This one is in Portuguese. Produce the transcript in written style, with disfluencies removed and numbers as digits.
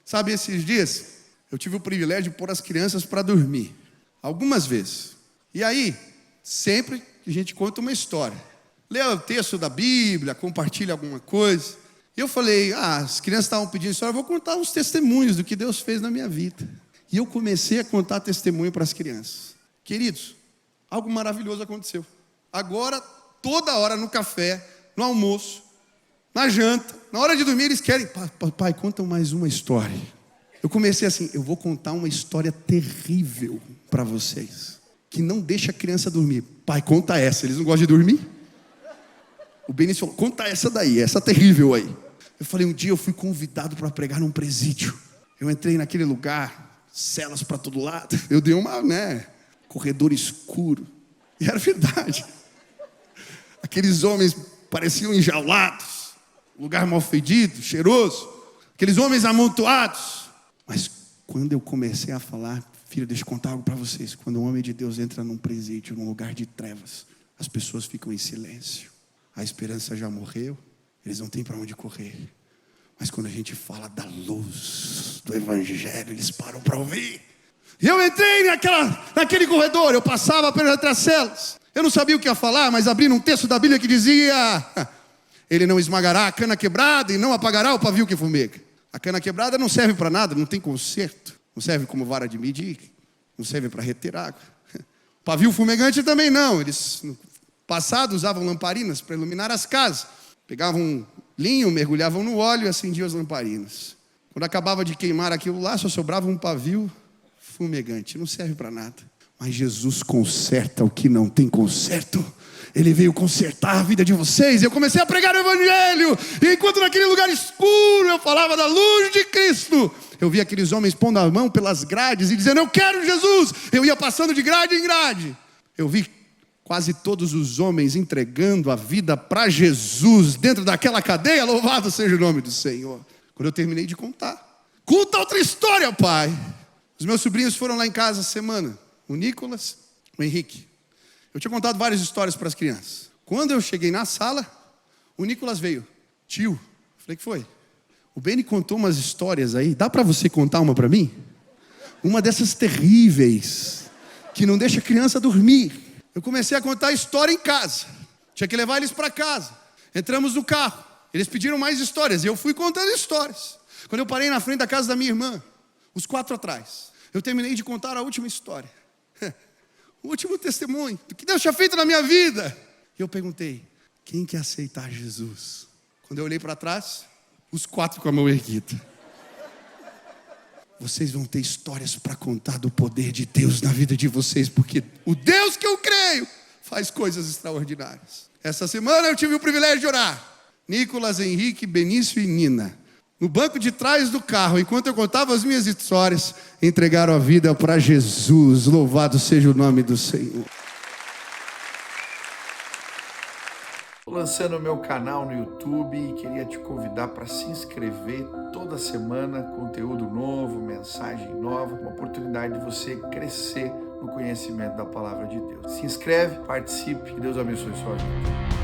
Sabe, esses dias eu tive o privilégio de pôr as crianças para dormir. Algumas vezes. E aí, sempre que a gente conta uma história. Lê o texto da Bíblia, compartilha alguma coisa. E eu falei, as crianças estavam pedindo história, eu vou contar uns testemunhos do que Deus fez na minha vida. E eu comecei a contar testemunho para as crianças. Queridos, algo maravilhoso aconteceu. Agora, toda hora no café, no almoço, na janta, na hora de dormir, eles querem, pai, conta mais uma história. Eu comecei assim, eu vou contar uma história terrível para vocês, que não deixa a criança dormir. Pai, conta essa, eles não gostam de dormir? O Benício falou, conta essa daí, essa terrível aí. Eu falei, um dia eu fui convidado para pregar num presídio. Eu entrei naquele lugar, celas para todo lado. Eu dei corredor escuro. E era verdade. Aqueles homens pareciam enjaulados, lugar mal fedido, cheiroso. Aqueles homens amontoados. Mas quando eu comecei a falar, filho, deixa eu contar algo para vocês. Quando um homem de Deus entra num presídio, num lugar de trevas, as pessoas ficam em silêncio. A esperança já morreu, eles não têm para onde correr. Mas quando a gente fala da luz do Evangelho, eles param para ouvir. E eu entrei naquele corredor, eu passava pelas outras celas. Eu não sabia o que ia falar, mas abri um texto da Bíblia que dizia: ele não esmagará a cana quebrada e não apagará o pavio que fumega. A cana quebrada não serve para nada, não tem conserto. Não serve como vara de medir, não serve para reter água. O pavio fumegante também não. Eles, no passado, usavam lamparinas para iluminar as casas. Pegavam linho, mergulhavam no óleo e acendiam as lamparinas. Quando acabava de queimar aquilo lá, só sobrava um pavio fumegante. Não serve para nada. Mas Jesus conserta o que não tem conserto. Ele veio consertar a vida de vocês. Eu comecei a pregar o Evangelho. E enquanto naquele lugar escuro eu falava da luz de Cristo, eu vi aqueles homens pondo a mão pelas grades e dizendo: eu quero Jesus. Eu ia passando de grade em grade. Eu vi quase todos os homens entregando a vida para Jesus dentro daquela cadeia. Louvado seja o nome do Senhor. Quando eu terminei de contar, conta outra história, pai. Os meus sobrinhos foram lá em casa essa semana. O Nicolas, o Henrique. Eu tinha contado várias histórias para as crianças. Quando eu cheguei na sala, o Nicolas veio. Tio, falei, que foi? O Beni contou umas histórias aí. Dá para você contar uma para mim? Uma dessas terríveis, que não deixa a criança dormir. Eu comecei a contar a história em casa. Tinha que levar eles para casa. Entramos no carro. Eles pediram mais histórias. E eu fui contando histórias. Quando eu parei na frente da casa da minha irmã, os 4 atrás, eu terminei de contar a última história. O último testemunho do que Deus tinha feito na minha vida. E eu perguntei: quem quer aceitar Jesus? Quando eu olhei para trás, os 4 com a mão erguida. Vocês vão ter histórias para contar do poder de Deus na vida de vocês, porque o Deus que eu creio faz coisas extraordinárias. Essa semana eu tive o privilégio de orar. Nicolas, Henrique, Benício e Nina, no banco de trás do carro, enquanto eu contava as minhas histórias, entregaram a vida para Jesus. Louvado seja o nome do Senhor. Estou lançando o meu canal no YouTube e queria te convidar para se inscrever. Toda semana, conteúdo novo, mensagem nova, uma oportunidade de você crescer no conhecimento da palavra de Deus. Se inscreve, participe, que Deus abençoe sua vida.